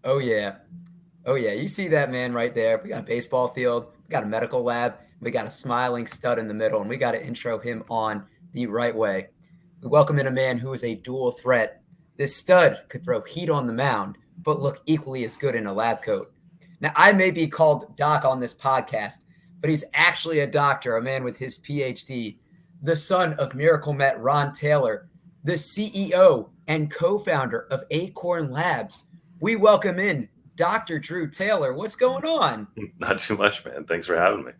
Oh yeah. Oh yeah. You see that man right there. We got a baseball field, we got a medical lab, we got a smiling stud in the middle, and we got to intro him on the right way. We welcome in a man who is a dual threat. This stud could throw heat on the mound, but look equally as good in a lab coat. Now, I may be called Doc on this podcast, but he's actually a doctor, a man with his PhD, the son of Miracle Met Ron Taylor, the CEO and co founder of Acorn Labs. We welcome in Dr. Drew Taylor. What's going on? Not too much, man. Thanks for having me.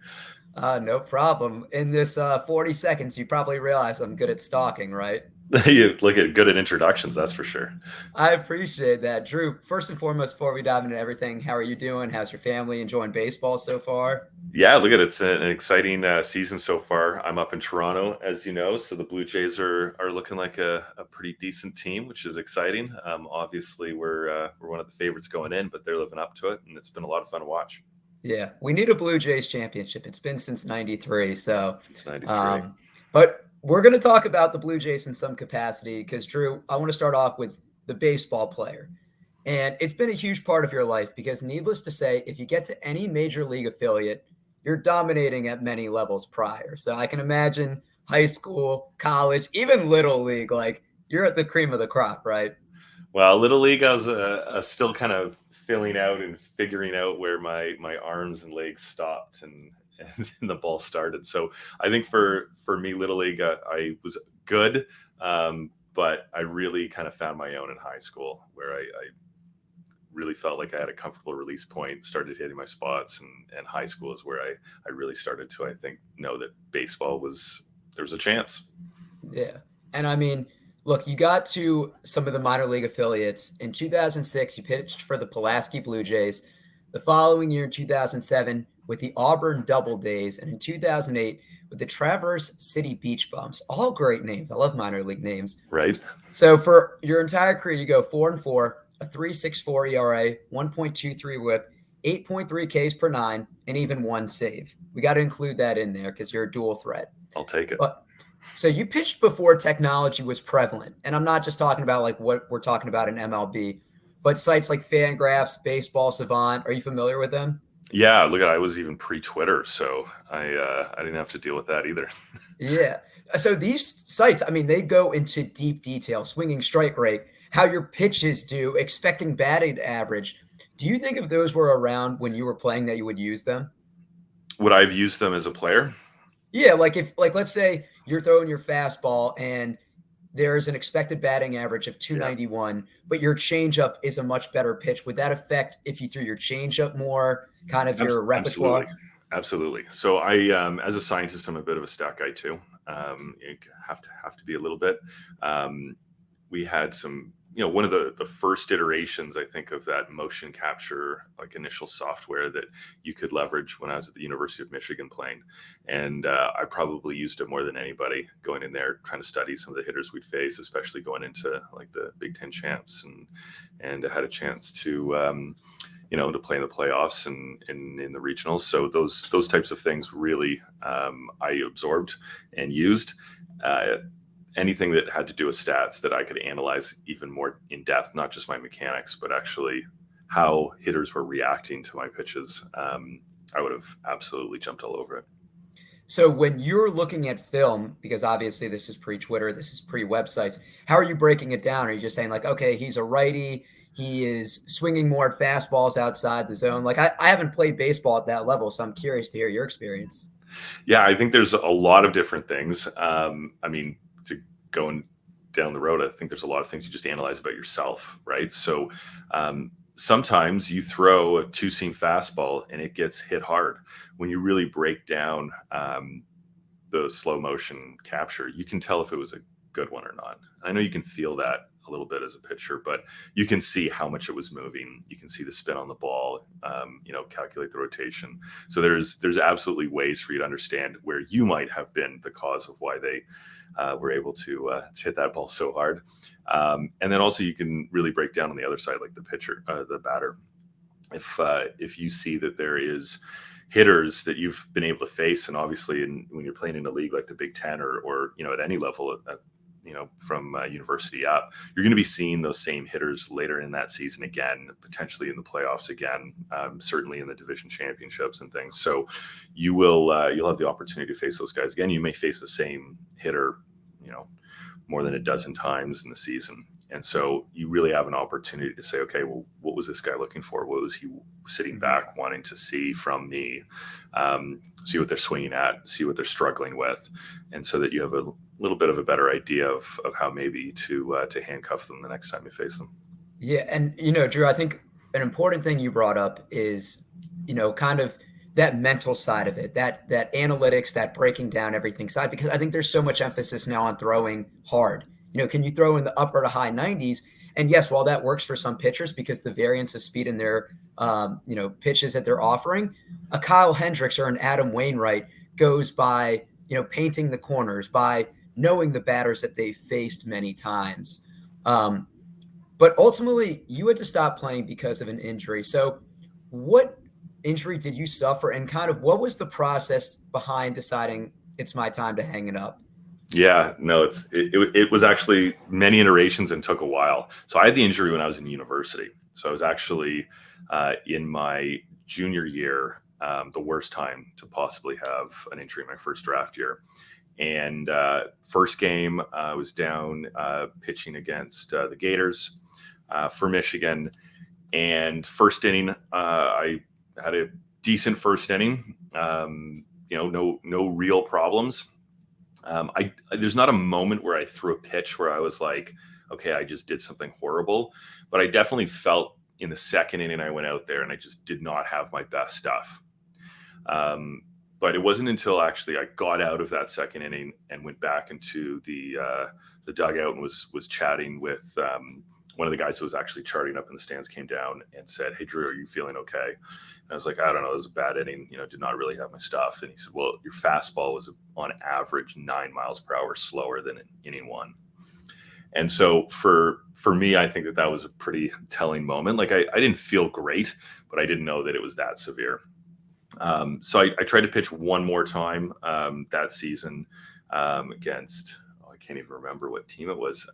No problem. In this 40 seconds, you probably realize I'm good at stalking, right? You look at good at introductions, that's for sure. I appreciate that. Drew, first and foremost, before we dive into everything, how are you doing? How's your family enjoying baseball so far? Yeah, look at it. It's an exciting season so far. I'm up in Toronto, as you know, so the Blue Jays are looking like a pretty decent team, which is exciting. Obviously, we're one of the favorites going in, but they're living up to it, and it's been a lot of fun to watch. Yeah, we need a Blue Jays championship. It's been since 93. So, Since '93. um, but we're going to talk about the Blue Jays in some capacity because, Drew, I want to start off with the baseball player. And it's been a huge part of your life because, needless to say, if you get to any major league affiliate, you're dominating at many levels prior. So I can imagine high school, college, even little league, like you're at the cream of the crop, right? Well, Little League, I was still kind of filling out and figuring out where my arms and legs stopped and the ball started. So I think for me, Little League, I was good, but I really kind of found my own in high school, where I really felt like I had a comfortable release point, started hitting my spots, and high school is where I really started to, I think, know that baseball there was a chance. Yeah. And I mean, look, you got to some of the minor league affiliates. In 2006, you pitched for the Pulaski Blue Jays. The following year, in 2007, with the Auburn Double Days. And in 2008, with the Traverse City Beach Bums. All great names. I love minor league names. Right. So for your entire career, you go 4-4, a 3.64 ERA, 1.23 WHIP, 8.3 Ks per nine, and even one save. We got to include that in there because you're a dual threat. I'll take it. But so you pitched before technology was prevalent, and I'm not just talking about like what we're talking about in MLB, but sites like Fangraphs, Baseball Savant. Are you familiar with them? Yeah, look at I was even pre-Twitter, so I didn't have to deal with that either. Yeah. So these sites, I mean, they go into deep detail, swinging strike rate, how your pitches do, expecting batting average. Do you think if those were around when you were playing that you would use them? Would I have used them as a player? Yeah, like if like let's say you're throwing your fastball and there's an expected batting average of Yeah, 291, but your changeup is a much better pitch. Would that affect if you threw your changeup more, kind of your absolutely, repertoire? absolutely. So I, as a scientist, I'm a bit of a stat guy too. You have to be a little bit. We had some, one of the first iterations, I think, of that motion capture, like initial software that you could leverage when I was at the University of Michigan playing. And I probably used it more than anybody going in there, trying to study some of the hitters we'd face, especially going into like the Big Ten champs, and I had a chance to, to play in the playoffs and in the regionals. So those types of things really I absorbed and used. Anything that had to do with stats that I could analyze even more in depth, not just my mechanics, but actually how hitters were reacting to my pitches, I would have absolutely jumped all over it. So when you're looking at film, because obviously this is pre-Twitter, this is pre-websites, how are you breaking it down? Are you just saying like, okay, he's a righty, he is swinging more at fastballs outside the zone? Like I haven't played baseball at that level, so I'm curious to hear your experience. Yeah, I think there's a lot of different things. I mean, to going down the road, I think there's a lot of things you just analyze about yourself, right? So sometimes you throw a two-seam fastball and it gets hit hard. When you really break down the slow motion capture, you can tell if it was a good one or not. I know you can feel that a little bit as a pitcher, but you can see how much it was moving. You can see the spin on the ball, calculate the rotation. So there's absolutely ways for you to understand where you might have been the cause of why they were able to hit that ball so hard. And then also you can really break down on the other side, like the pitcher, the batter. If you see that there is hitters that you've been able to face, and obviously when you're playing in a league like the Big Ten or at any level at from university up, you're going to be seeing those same hitters later in that season again, potentially in the playoffs again, certainly in the division championships and things. So you'll have the opportunity to face those guys again. You may face the same hitter, more than a dozen times in the season. And so you really have an opportunity to say, okay, well, what was this guy looking for? What was he sitting back wanting to see from me? See what they're swinging at, see what they're struggling with. And so that you have a little bit of a better idea of how maybe to handcuff them the next time you face them. Yeah. And, Drew, I think an important thing you brought up is, kind of that mental side of it, that analytics, that breaking down everything side, because I think there's so much emphasis now on throwing hard. Can you throw in the upper to high 90s? And yes, while that works for some pitchers because the variance of speed in their, pitches that they're offering, a Kyle Hendricks or an Adam Wainwright goes by, painting the corners, by knowing the batters that they've faced many times. But ultimately, you had to stop playing because of an injury. So what injury did you suffer, and kind of what was the process behind deciding it's my time to hang it up? Yeah, no, it was actually many iterations and took a while. So I had the injury when I was in university. So I was actually in my junior year, the worst time to possibly have an injury, my first draft year. And first game, I was down pitching against the Gators for Michigan. And first inning, I had a decent first inning. No real problems. There's not a moment where I threw a pitch where I was like, okay, I just did something horrible. But I definitely felt in the second inning I went out there and I just did not have my best stuff. But it wasn't until actually I got out of that second inning and went back into the dugout and was chatting with one of the guys that was actually charting up in the stands, came down and said, "Hey, Drew, are you feeling okay?" And I was like, "I don't know, it was a bad inning, did not really have my stuff." And he said, "Well, your fastball was on average 9 miles per hour slower than in inning one." And so for me, I think that was a pretty telling moment. Like I didn't feel great, but I didn't know that it was that severe. So I tried to pitch one more time that season against, I can't even remember what team it was.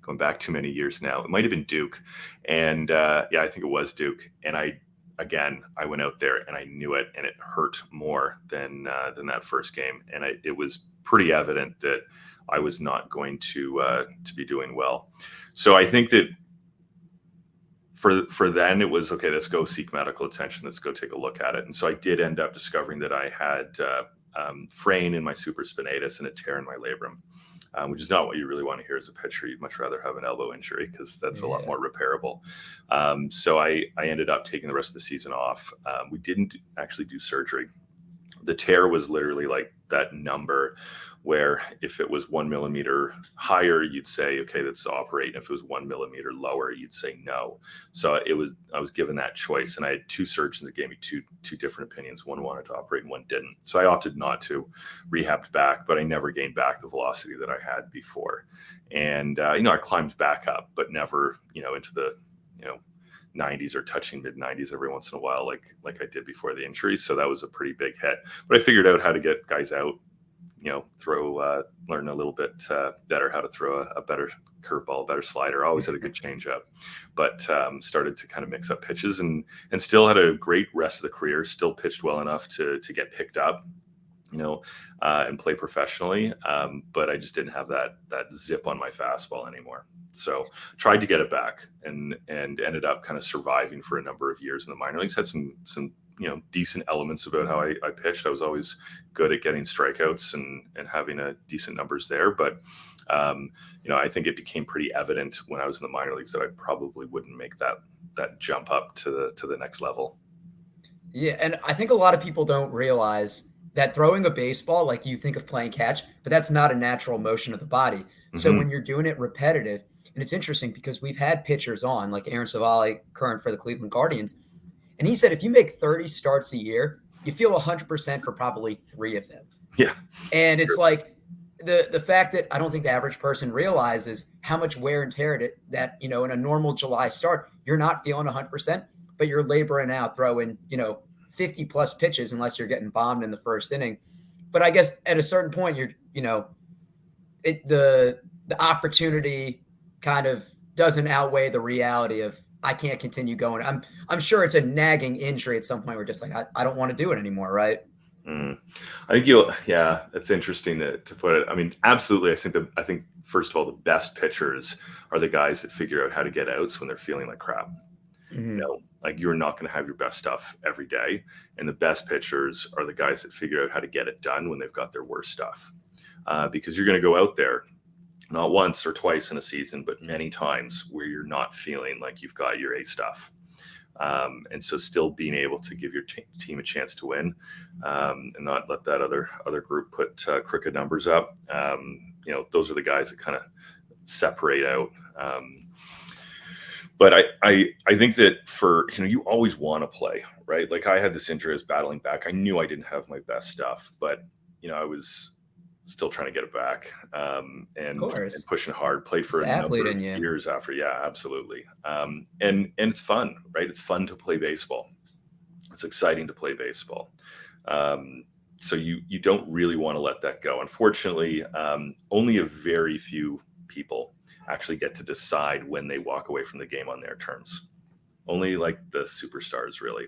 Going back too many years now. It might have been Duke. And I think it was Duke. And I went out there and I knew it, and it hurt more than that first game. And it was pretty evident that I was not going to be doing well. So I think that for then it was, okay, let's go seek medical attention. Let's go take a look at it. And so I did end up discovering that I had fraying in my supraspinatus and a tear in my labrum. Which is not what you really want to hear as a pitcher. You'd much rather have an elbow injury because that's a lot more repairable. So I ended up taking the rest of the season off. We didn't actually do surgery. The tear was literally like that number where if it was 1 millimeter higher, you'd say, okay, let's operate. And if it was 1 millimeter lower, you'd say no. So I was given that choice, and I had two surgeons that gave me two different opinions. One wanted to operate and one didn't. So I opted not to, rehabbed back, but I never gained back the velocity that I had before. And, I climbed back up, but never, into the, 90s or touching mid 90s every once in a while, like I did before the injury. So that was a pretty big hit, but I figured out how to get guys out, learn a little bit better how to throw a better curveball, a better slider. Always had a good changeup, but started to kind of mix up pitches and still had a great rest of the career. Still pitched well enough to get picked up, and play professionally. But I just didn't have that zip on my fastball anymore. So tried to get it back and ended up kind of surviving for a number of years in the minor leagues. Had some decent elements about how I pitched. I was always good at getting strikeouts and having a decent numbers there. But, I think it became pretty evident when I was in the minor leagues that I probably wouldn't make that jump up to the next level. Yeah. And I think a lot of people don't realize that throwing a baseball, like you think of playing catch, but that's not a natural motion of the body. So when you're doing it repetitive, and it's interesting because we've had pitchers on, like Aaron Savali, current for the Cleveland Guardians, and he said if you make 30 starts a year, you feel 100% for probably 3 of them. Yeah. And it's like the fact that I don't think the average person realizes how much wear and tear that, in a normal July start, you're not feeling 100%, but you're laboring out, throwing, 50 plus pitches unless you're getting bombed in the first inning. But I guess at a certain point, you're, the opportunity kind of doesn't outweigh the reality of I can't continue going. I'm sure it's a nagging injury at some point. We're just like I don't want to do it anymore, right? Mm. I think you'll, yeah, it's interesting to put it. I mean, absolutely. I think first of all, the best pitchers are the guys that figure out how to get outs when they're feeling like crap. Mm-hmm. Like you're not going to have your best stuff every day. And the best pitchers are the guys that figure out how to get it done when they've got their worst stuff. Because you're going to go out there not once or twice in a season, but many times where you're not feeling like you've got your A stuff. And so still being able to give your team a chance to win, and not let that other group put crooked numbers up. Those are the guys that kind of separate out. But I think that for, you always want to play, right? Like I had this injury, I was battling back. I knew I didn't have my best stuff, but I was still trying to get it back, and pushing hard, play for It's a the athlete number of in you. years after. Yeah, absolutely. And it's fun, right? It's fun to play baseball. It's exciting to play baseball. So you don't really want to let that go. Unfortunately, only a very few people actually get to decide when they walk away from the game on their terms. Only like the superstars, really.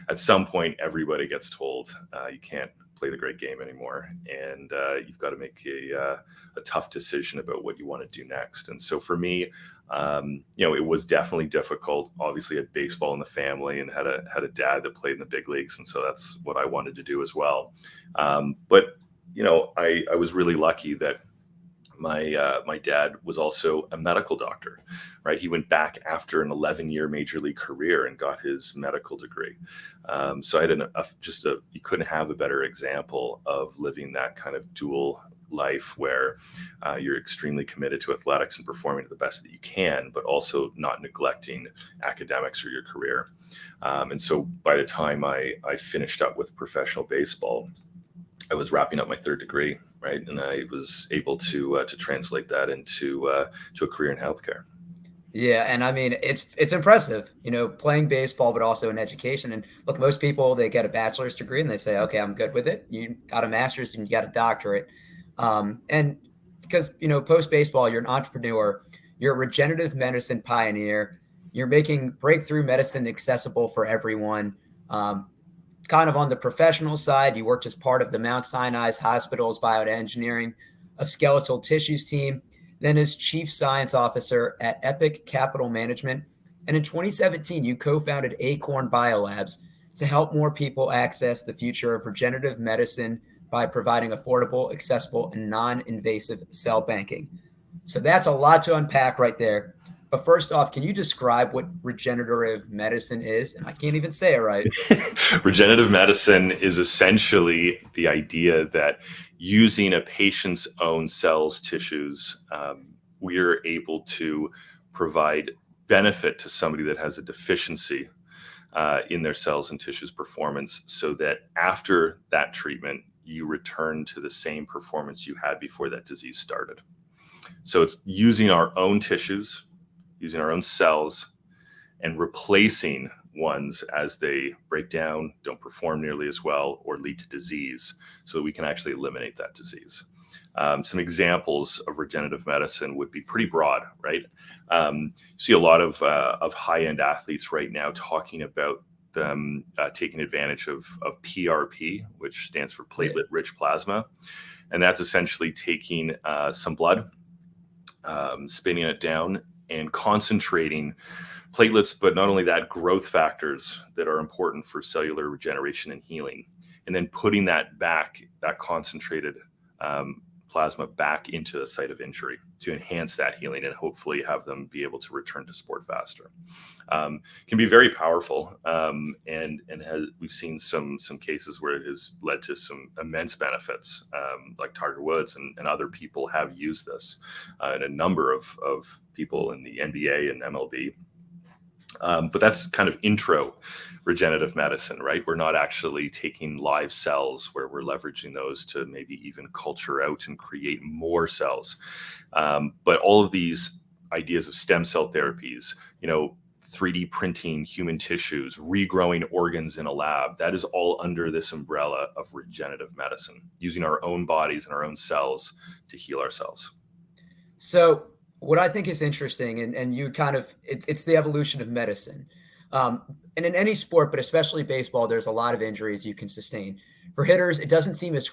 At some point, everybody gets told you can't play the great game anymore, and you've got to make a tough decision about what you want to do next. And so for me, it was definitely difficult. Obviously, I had baseball in the family and had a dad that played in the big leagues, and so that's what I wanted to do as well. But I was really lucky that my dad was also a medical doctor, right? He went back after an 11-year major league career and got his medical degree. So I had you couldn't have a better example of living that kind of dual life where you're extremely committed to athletics and performing to the best that you can, but also not neglecting academics or your career. And so by the time I finished up with professional baseball, I was wrapping up my third degree, right, and I was able to translate that into to a career in healthcare. Yeah, and I mean it's impressive, playing baseball, but also in education. And look, most people they get a bachelor's degree and they say, okay, I'm good with it. You got a master's and you got a doctorate, and because post baseball, you're an entrepreneur, you're a regenerative medicine pioneer, you're making breakthrough medicine accessible for everyone. Kind of on the professional side, you worked as part of the Mount Sinai's Hospital's bioengineering of skeletal tissues team, then as chief science officer at Epic Capital Management. And in 2017, you co-founded Acorn Biolabs to help more people access the future of regenerative medicine by providing affordable, accessible, and non-invasive cell banking. So that's a lot to unpack right there. But first off, can you describe what regenerative medicine is? And I can't even say it right. Regenerative medicine is essentially the idea that using a patient's own cells, tissues, we are able to provide benefit to somebody that has a deficiency in their cells and tissues performance, so that after that treatment, you return to the same performance you had before that disease started. So it's using our own tissues, using our own cells, and replacing ones as they break down, don't perform nearly as well, or lead to disease, so that we can actually eliminate that disease. Some examples of regenerative medicine would be pretty broad, right? You see a lot of high-end athletes right now talking about them taking advantage of PRP, which stands for platelet-rich plasma. And that's essentially taking some blood, spinning it down, and concentrating platelets, but not only that, growth factors that are important for cellular regeneration and healing, and then putting that concentrated plasma back into the site of injury to enhance that healing and hopefully have them be able to return to sport faster. Can be very powerful, and we've seen some cases where it has led to some immense benefits, like Tiger Woods and other people have used this, and a number of people in the NBA and MLB. But that's kind of intro regenerative medicine, right? We're not actually taking live cells where we're leveraging those to maybe even culture out and create more cells. But all of these ideas of stem cell therapies, 3D printing human tissues, regrowing organs in a lab, that is all under this umbrella of regenerative medicine, using our own bodies and our own cells to heal ourselves. So what I think is interesting, and you kind of, it's the evolution of medicine. And in any sport, but especially baseball, there's a lot of injuries you can sustain. For hitters, it doesn't seem as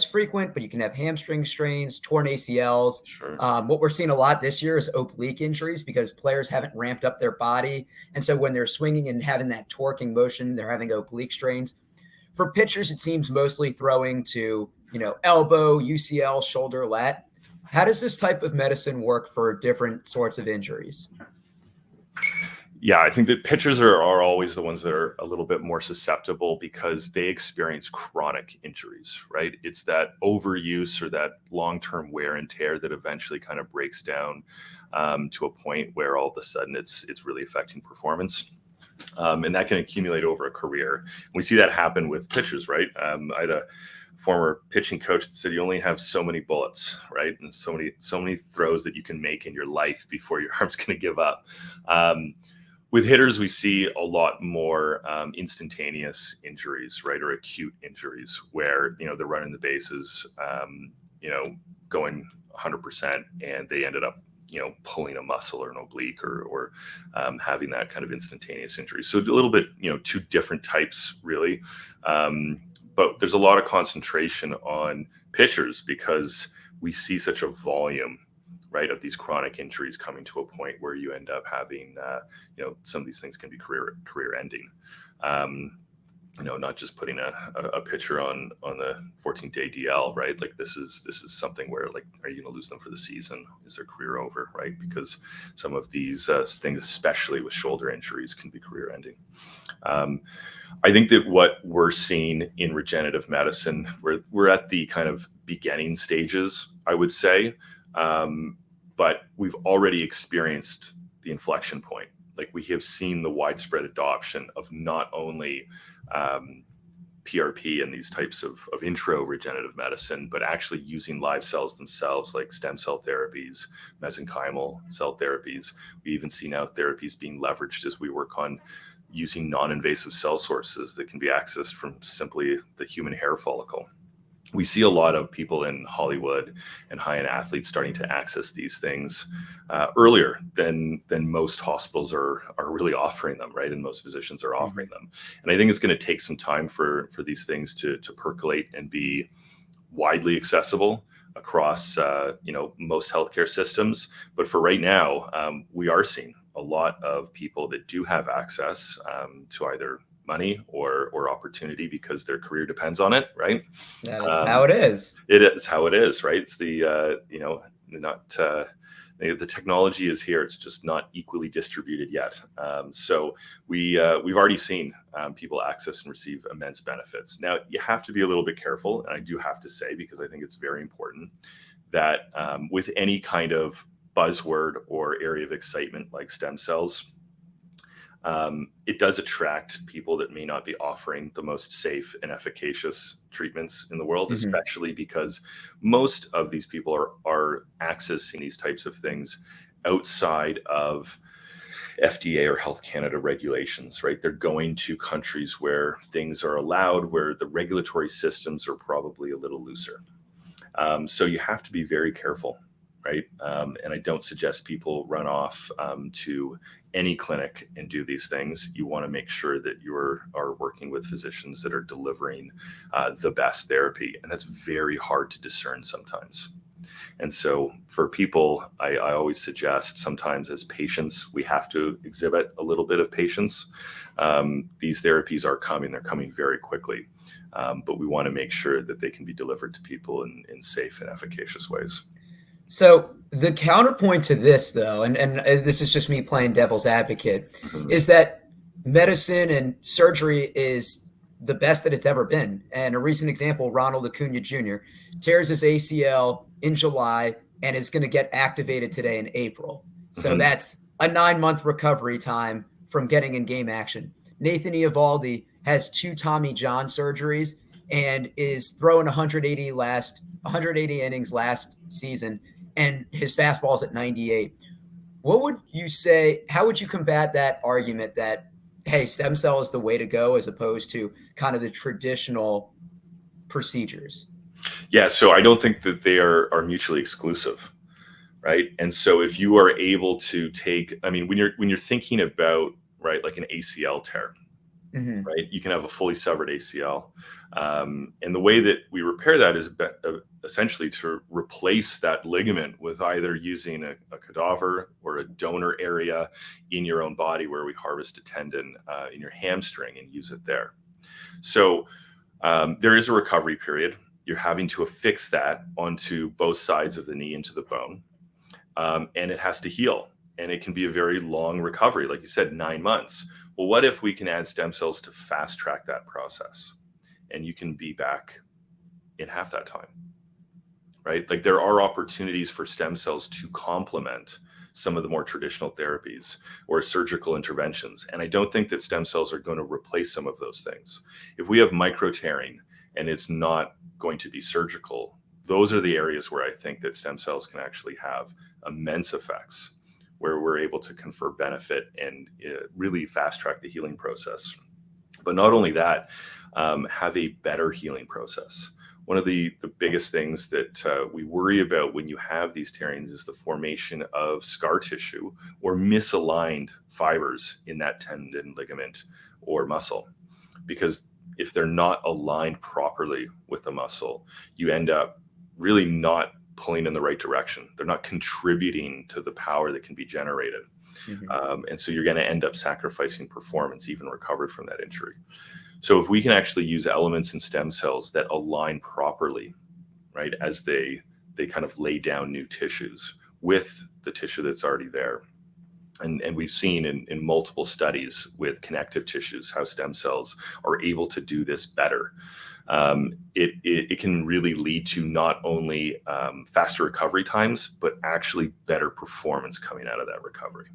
frequent, but you can have hamstring strains, torn ACLs. Sure. What we're seeing a lot this year is oblique injuries because players haven't ramped up their body. And so when they're swinging and having that torquing motion, they're having oblique strains. For pitchers, it seems mostly throwing to, elbow, UCL, shoulder, lat. How does this type of medicine work for different sorts of injuries? Yeah, I think that pitchers are always the ones that are a little bit more susceptible because they experience chronic injuries, right? It's that overuse or that long-term wear and tear that eventually kind of breaks down to a point where all of a sudden it's really affecting performance. And that can accumulate over a career. We see that happen with pitchers, right? I had a former pitching coach that said you only have so many bullets, right? And so many throws that you can make in your life before your arm's going to give up. With hitters, we see a lot more instantaneous injuries, right, or acute injuries where they're running the bases, going 100%, and they ended up pulling a muscle or an oblique or having that kind of instantaneous injury. So a little bit two different types really, but there's a lot of concentration on pitchers because we see such a volume, right, of these chronic injuries coming to a point where you end up having, some of these things can be career ending. Not just putting a pitcher on the 14-day DL, right? Like this is something where, like, are you going to lose them for the season? Is their career over, right? Because some of these things, especially with shoulder injuries, can be career ending. I think that what we're seeing in regenerative medicine, we're at the kind of beginning stages, I would say. But we've already experienced the inflection point. Like we have seen the widespread adoption of not only PRP and these types of intro regenerative medicine, but actually using live cells themselves, like stem cell therapies, mesenchymal cell therapies. We even see now therapies being leveraged as we work on using non-invasive cell sources that can be accessed from simply the human hair follicle. We see a lot of people in Hollywood and high-end athletes starting to access these things earlier than most hospitals are really offering them, right? And most physicians are offering them. And I think it's going to take some time for these things to percolate and be widely accessible across most healthcare systems. But for right now, we are seeing a lot of people that do have access to either money or opportunity because their career depends on it, right? That is how it is. It is how it is, right? It's the the technology is here. It's just not equally distributed yet. So we've already seen people access and receive immense benefits. Now you have to be a little bit careful, and I do have to say, because I think it's very important that with any kind of buzzword or area of excitement like stem cells, it does attract people that may not be offering the most safe and efficacious treatments in the world, especially because most of these people are accessing these types of things outside of FDA or Health Canada regulations, right? They're going to countries where things are allowed, where the regulatory systems are probably a little looser. So you have to be very careful, right? And I don't suggest people run off to any clinic and do these things. You want to make sure that you are working with physicians that are delivering the best therapy. And that's very hard to discern sometimes. And so for people, I always suggest sometimes as patients, we have to exhibit a little bit of patience. These therapies are coming, they're coming very quickly. But we want to make sure that they can be delivered to people in safe and efficacious ways. So the counterpoint to this, though, and this is just me playing devil's advocate, is that medicine and surgery is the best that it's ever been. And a recent example, Ronald Acuna Jr. tears his ACL in July and is going to get activated today in April. So that's a 9-month recovery time from getting in game action. Nathan Eovaldi has 2 Tommy John surgeries and is throwing 180 innings last season, and his fastball is at 98. What would you say? How would you combat that argument that, hey, stem cell is the way to go as opposed to kind of the traditional procedures? Yeah, so I don't think that they are mutually exclusive, right? And so if you are able to take, I mean, when you're thinking about, right, like an ACL tear, Mm-hmm. right, you can have a fully severed ACL, and the way that we repair that is essentially to replace that ligament with either using a cadaver or a donor area in your own body, where we harvest a tendon in your hamstring and use it there. So there is a recovery period. You're having to affix that onto both sides of the knee into the bone, and it has to heal. And it can be a very long recovery, like you said, 9 months. Well, what if we can add stem cells to fast track that process, and you can be back in half that time, right? Like, there are opportunities for stem cells to complement some of the more traditional therapies or surgical interventions. And I don't think that stem cells are going to replace some of those things. If we have micro tearing and it's not going to be surgical, those are the areas where I think that stem cells can actually have immense effects, where we're able to confer benefit and really fast track the healing process. But not only that, have a better healing process. One of the biggest things that we worry about when you have these tearings is the formation of scar tissue or misaligned fibers in that tendon, ligament, or muscle. Because if they're not aligned properly with the muscle, you end up really not pulling in the right direction. They're not contributing to the power that can be generated. And so you're going to end up sacrificing performance, even recovered from that injury. So if we can actually use elements in stem cells that align properly, right, as they kind of lay down new tissues with the tissue that's already there. And we've seen in multiple studies with connective tissues how stem cells are able to do this better. It can really lead to not only faster recovery times, but actually better performance coming out of that recovery.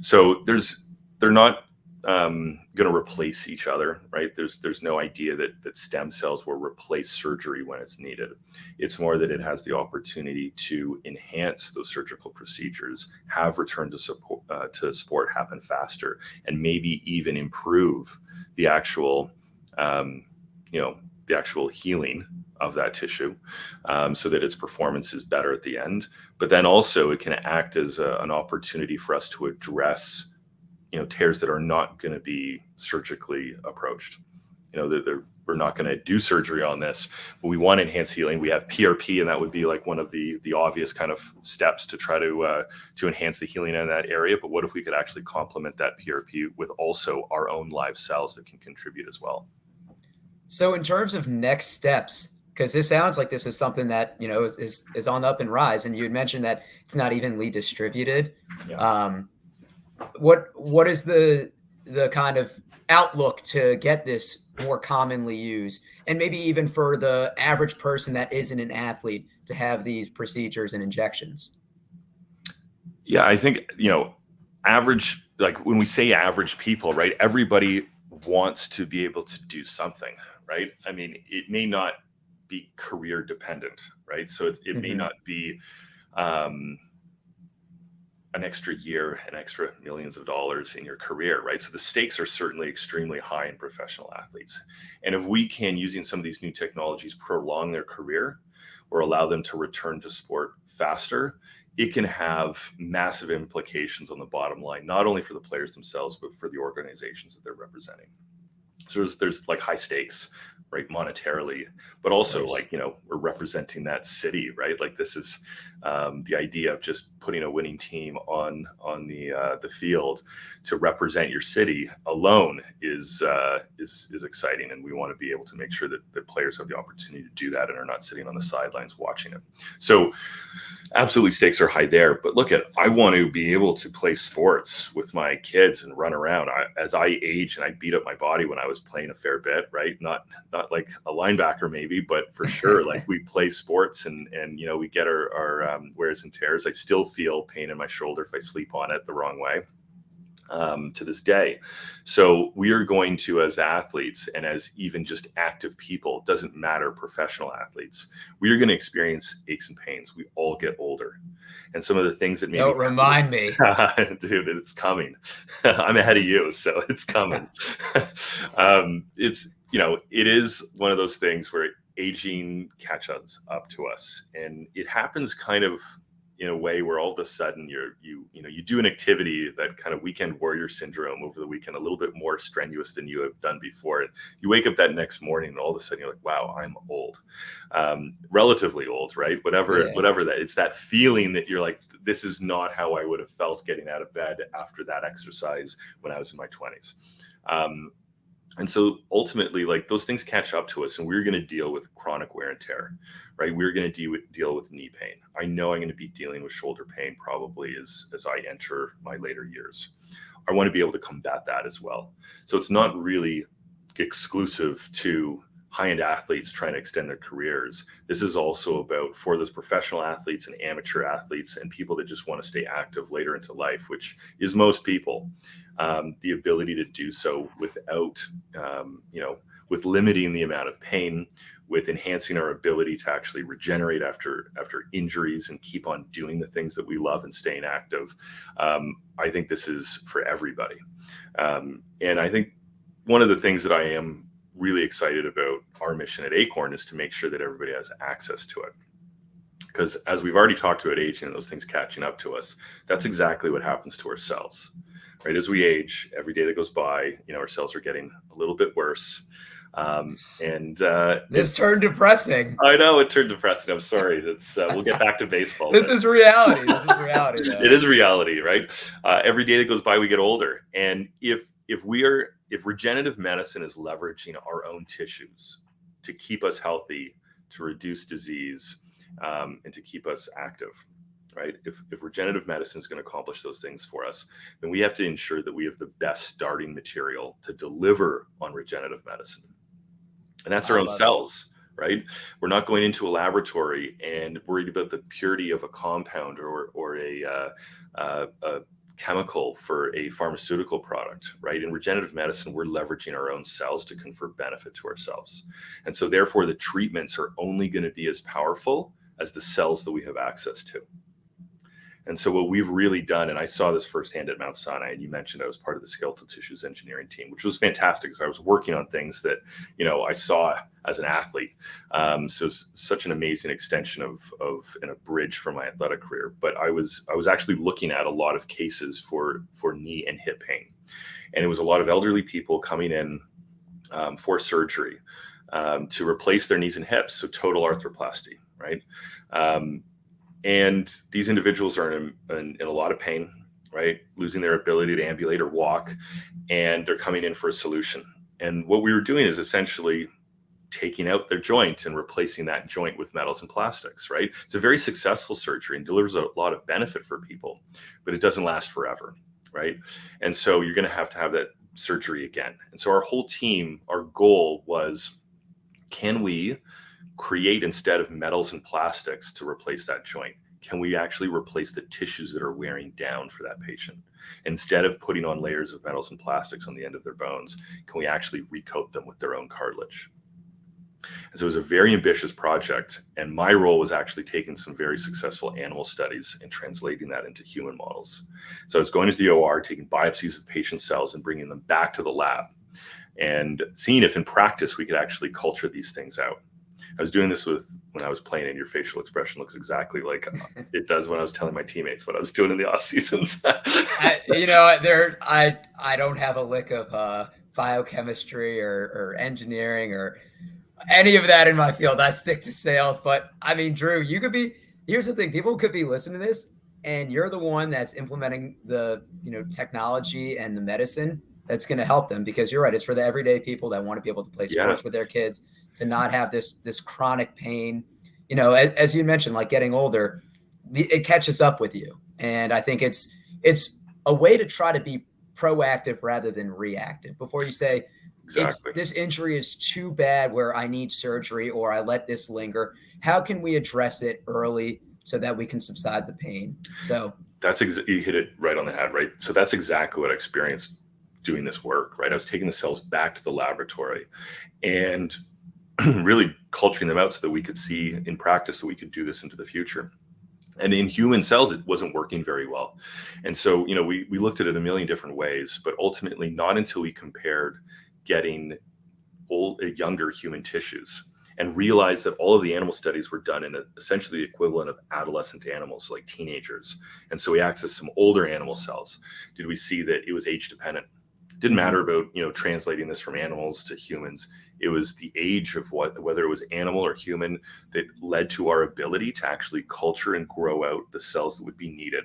So they're not going to replace each other, right? There's no idea that stem cells will replace surgery when it's needed. It's more that it has the opportunity to enhance those surgical procedures, have return to sport happen faster, and maybe even improve the actual, the actual healing of that tissue, so that its performance is better at the end. But then also it can act as an opportunity for us to address tears that are not going to be surgically approached. We're not going to do surgery on this, but we want to enhance healing. We have PRP, and that would be like one of the obvious kind of steps to try to enhance the healing in that area. But what if we could actually complement that PRP with also our own live cells that can contribute as well? So in terms of next steps, because this sounds like this is something that is on the up and rise, and you had mentioned that it's not evenly distributed. Yeah. What is the kind of outlook to get this more commonly used, and maybe even for the average person that isn't an athlete to have these procedures and injections? Yeah, I think, average, like when we say average people, right, everybody wants to be able to do something, right? I mean, it may not be career dependent, right? So it may not be an extra year, an extra millions of dollars in your career, right? So the stakes are certainly extremely high in professional athletes. And if we can, using some of these new technologies, prolong their career or allow them to return to sport faster, it can have massive implications on the bottom line, not only for the players themselves, but for the organizations that they're representing. So there's like high stakes, right, monetarily, but also like, we're representing that city, right? Like this is the idea of just putting a winning team on the field to represent your city alone is exciting, and we want to be able to make sure that players have the opportunity to do that and are not sitting on the sidelines watching it. So absolutely, stakes are high there. But look, I want to be able to play sports with my kids and run around. As I age and I beat up my body when I was playing a fair bit, right? Not like a linebacker maybe, but for sure, like we play sports and we get our wears and tears. I still feel pain in my shoulder if I sleep on it the wrong way. To this day. So we are going to, as athletes and as even just active people, doesn't matter, professional athletes, we are going to experience aches and pains. We all get older. And some of the things that maybe Don't remind me. Dude, it's coming. I'm ahead of you, so it's coming. It is one of those things where aging catches up to us, and it happens kind of in a way where all of a sudden you do an activity, that kind of weekend warrior syndrome over the weekend, a little bit more strenuous than you have done before. And you wake up that next morning and all of a sudden you're like, wow, I'm old, relatively old, right? Whatever that, it's that feeling that you're like, this is not how I would have felt getting out of bed after that exercise when I was in my 20s. And so ultimately, like, those things catch up to us, and we're going to deal with chronic wear and tear, right? We're going to deal with knee pain. I know I'm going to be dealing with shoulder pain probably as I enter my later years. I want to be able to combat that as well. So it's not really exclusive to high-end athletes trying to extend their careers. This is also about, for those professional athletes and amateur athletes and people that just want to stay active later into life, which is most people, the ability to do so without, with limiting the amount of pain, with enhancing our ability to actually regenerate after injuries and keep on doing the things that we love and staying active. I think this is for everybody. And I think one of the things that I am really excited about our mission at Acorn is to make sure that everybody has access to it. Because as we've already talked about aging and those things catching up to us, that's exactly what happens to our cells, right? As we age, every day that goes by, our cells are getting a little bit worse. This turned depressing. I know it turned depressing. I'm sorry. We'll get back to baseball. This is reality. It is reality, right? Every day that goes by, we get older. And if regenerative medicine is leveraging our own tissues to keep us healthy, to reduce disease, and to keep us active, right? If regenerative medicine is going to accomplish those things for us, then we have to ensure that we have the best starting material to deliver on regenerative medicine. And that's our own cells, right? We're not going into a laboratory and worried about the purity of a compound or a chemical for a pharmaceutical product, right? In regenerative medicine, we're leveraging our own cells to confer benefit to ourselves. And so therefore, the treatments are only going to be as powerful as the cells that we have access to. And so what we've really done, and I saw this firsthand at Mount Sinai, and you mentioned I was part of the skeletal tissues engineering team, which was fantastic because I was working on things that, I saw as an athlete. So it's such an amazing extension of and a bridge for my athletic career. But I was actually looking at a lot of cases for knee and hip pain. And it was a lot of elderly people coming in for surgery to replace their knees and hips. So total arthroplasty, right? And these individuals are in a lot of pain, right? Losing their ability to ambulate or walk, and they're coming in for a solution. And what we were doing is essentially taking out their joint and replacing that joint with metals and plastics, right? It's a very successful surgery and delivers a lot of benefit for people, but it doesn't last forever, right? And so you're going to have that surgery again. And so our whole team, our goal was, can we create, instead of metals and plastics to replace that joint, can we actually replace the tissues that are wearing down for that patient? Instead of putting on layers of metals and plastics on the end of their bones, can we actually recoat them with their own cartilage? And so it was a very ambitious project. And my role was actually taking some very successful animal studies and translating that into human models. So I was going to the OR, taking biopsies of patient cells and bringing them back to the lab and seeing if in practice we could actually culture these things out. I was doing this when I was playing, and your facial expression looks exactly like it does when I was telling my teammates what I was doing in the off seasons. I don't have a lick of biochemistry or engineering or any of that in my field. I stick to sales. But I mean, Drew, here's the thing. People could be listening to this and you're the one that's implementing the, technology and the medicine that's going to help them, because you're right. It's for the everyday people that want to be able to play sports with their kids, to not have this chronic pain, as you mentioned, like getting older, it catches up with you. And I think it's a way to try to be proactive rather than reactive. Before you say, exactly, this injury is too bad where I need surgery or I let this linger, how can we address it early so that we can subside the pain? So you hit it right on the head, right? So that's exactly what I experienced doing this work, right? I was taking the cells back to the laboratory and really culturing them out so that we could see in practice that we could do this into the future. And in human cells, it wasn't working very well. And so, we looked at it a million different ways, but ultimately not until we compared getting younger human tissues and realized that all of the animal studies were done in essentially the equivalent of adolescent animals, like teenagers. And so we accessed some older animal cells. Did we see that it was age dependent? Didn't matter about, translating this from animals to humans. It was the age of whether it was animal or human, that led to our ability to actually culture and grow out the cells that would be needed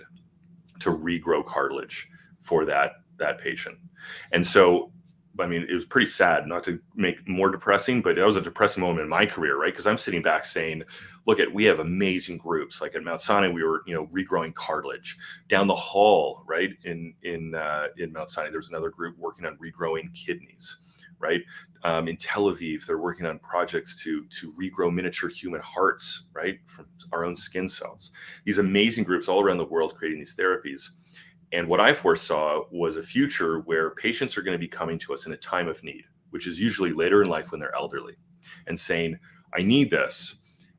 to regrow cartilage for that patient. And so, I mean, it was pretty sad, not to make more depressing, but that was a depressing moment in my career, right? Because I'm sitting back saying, look, we have amazing groups. Like at Mount Sinai, we were, regrowing cartilage. Down the hall, right, in Mount Sinai, there was another group working on regrowing kidneys, right? In Tel Aviv, they're working on projects to regrow miniature human hearts, right, from our own skin cells. These amazing groups all around the world creating these therapies. And what I foresaw was a future where patients are going to be coming to us in a time of need, which is usually later in life when they're elderly, and saying, I need this.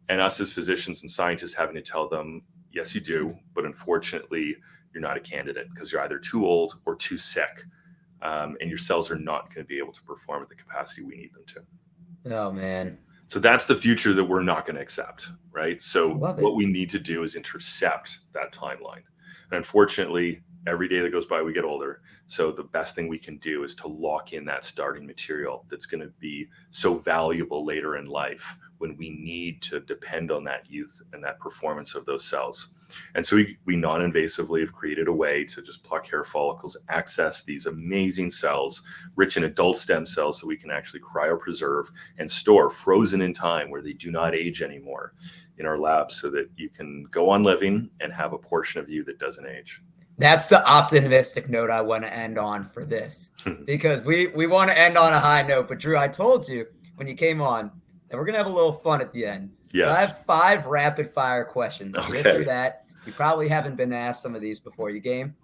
And us as physicians and scientists having to tell them, yes, you do, but unfortunately, you're not a candidate because you're either too old or too sick. And your cells are not going to be able to perform at the capacity we need them to. Oh, man. So that's the future that we're not going to accept, right? So Love it. What we need to do is intercept that timeline. And unfortunately, every day that goes by, we get older. So the best thing we can do is to lock in that starting material that's going to be so valuable later in life when we need to depend on that youth and that performance of those cells. And so we non-invasively have created a way to just pluck hair follicles, access these amazing cells, rich in adult stem cells that we can actually cryopreserve and store frozen in time where they do not age anymore in our labs, so that you can go on living and have a portion of you that doesn't age. That's the optimistic note I want to end on for this, because we want to end on a high note. But Drew, I told you when you came on that we're going to have a little fun at the end. Yes. So I have 5 rapid fire questions, Okay. this or that. You probably haven't been asked some of these before. You game?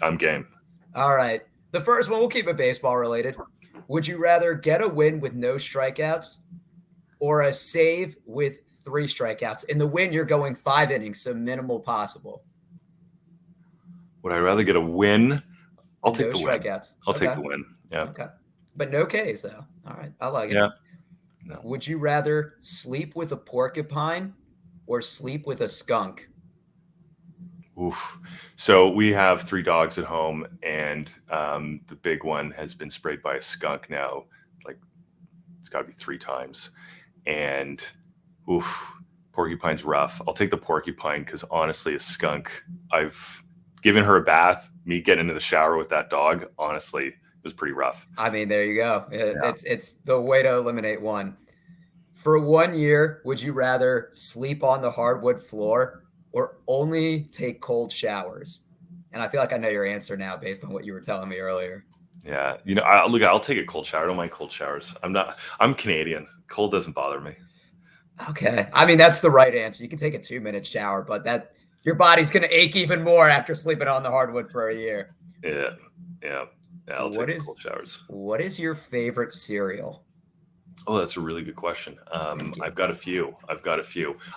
I'm game. All right. The first one, we'll keep it baseball related. Would you rather get a win with no strikeouts or a save with 3 strikeouts? In the win, you're going 5 innings, so minimal possible. Would I rather get a win? I'll take the win. Strikeouts. I'll take the win. Yeah. Okay. But no Ks, though. All right. I like it. Yeah. No. Would you rather sleep with a porcupine or sleep with a skunk? Oof. So we have 3 dogs at home, and the big one has been sprayed by a skunk now. Like, it's got to be 3 times. And porcupine's rough. I'll take the porcupine because honestly, a skunk, I've given her a bath. Me getting into the shower with that dog, honestly, it was pretty rough. I mean, there you go. It's the way to eliminate one. For 1 year, would you rather sleep on the hardwood floor or only take cold showers? And I feel like I know your answer now based on what you were telling me earlier. Yeah. I'll take a cold shower. I don't mind cold showers. I'm Canadian. Cold doesn't bother me. Okay. I mean, that's the right answer. You can take a 2-minute shower, but your body's going to ache even more after sleeping on the hardwood for a year. Yeah. I'll take cold showers. What is your favorite cereal? Oh, that's a really good question. I've got a few.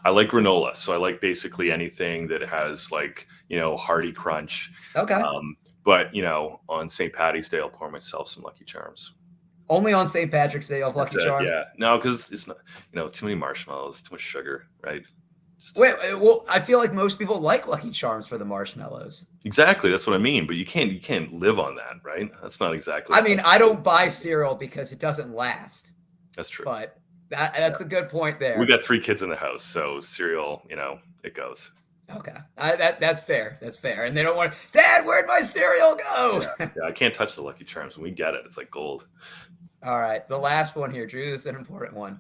I like granola. So I like basically anything that has Hearty Crunch. Okay. But on St. Patty's Day, I'll pour myself some Lucky Charms. Only on St. Patrick's Day of Lucky Charms? Yeah. No, because it's not, too many marshmallows, too much sugar, right? Well, I feel like most people like Lucky Charms for the marshmallows. Exactly. That's what I mean. But you can't live on that, right? That's not exactly. I mean, I don't buy cereal because it doesn't last. That's true. But that's a good point there. We got 3 kids in the house, so cereal, it goes. Okay. That's fair. That's fair. And they don't want, Dad, where'd my cereal go? Yeah, I can't touch the Lucky Charms. When we get it, it's like gold. All right. The last one here, Drew, this is an important one.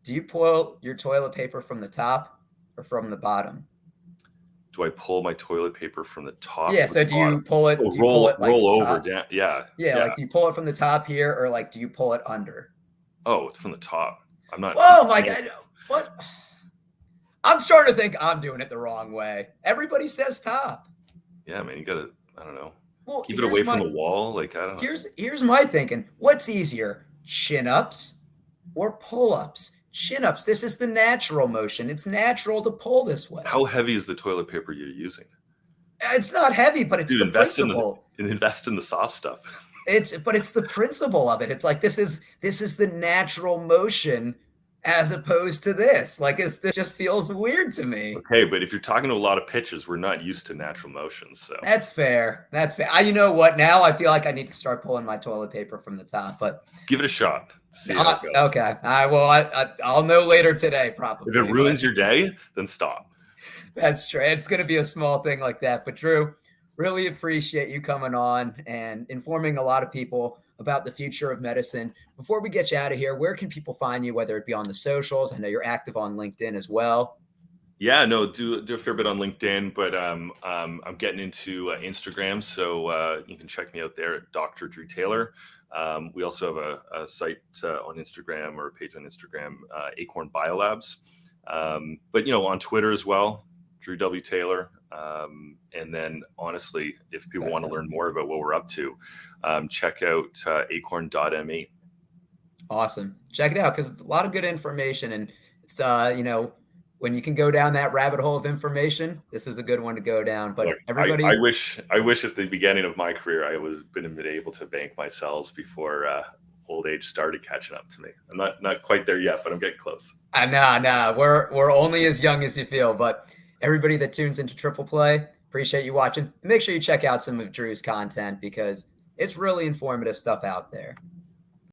Do you pull your toilet paper from the top or from the bottom? Do I pull my toilet paper from the top? Yeah. So do you pull it? Roll over down. Yeah. Like, do you pull it from the top here or do you pull it under? Oh, it's from the top. I'm not. Oh my God. What? I'm starting to think I'm doing it the wrong way. Everybody says top. Yeah, man. You got to, I don't know. Well, keep it away from the wall. I don't know. Here's my thinking. What's easier, chin-ups or pull-ups? Chin-ups, this is the natural motion. It's natural to pull this way. How heavy is the toilet paper you're using? It's not heavy, but it's the principle. Invest in the soft stuff. But it's the principle of it. It's like this is the natural motion, as opposed to this. Like, this just feels weird to me. Okay, but if you're talking to a lot of pitches, we're not used to natural motions. So That's fair. That's fair. You know what? Now I feel like I need to start pulling my toilet paper from the top. But give it a shot. See how it goes. okay, I'll know later today probably. If it ruins your day, then stop. That's true. It's going to be a small thing like that. But Drew, really appreciate you coming on and informing a lot of people about the future of medicine. Before we get you out of here, where can people find you, whether it be on the socials? I know you're active on LinkedIn as well. Yeah, no, do a fair bit on LinkedIn, but I'm getting into Instagram, so you can check me out there at Dr. Drew Taylor. We also have a site on Instagram, or a page on Instagram, Acorn Biolabs. But on Twitter as well, Drew W. Taylor. And then honestly, if people want to learn more about what we're up to, check out acorn.me. Awesome. Check it out, because it's a lot of good information, and it's when you can go down that rabbit hole of information, this is a good one to go down. But Look, everybody, I wish at the beginning of my career I was been able to bank my cells before old age started catching up to me. I'm not quite there yet, but I'm getting close. Nah, we're only as young as you feel. But everybody that tunes into Triple Play, appreciate you watching. Make sure you check out some of Drew's content, because it's really informative stuff out there.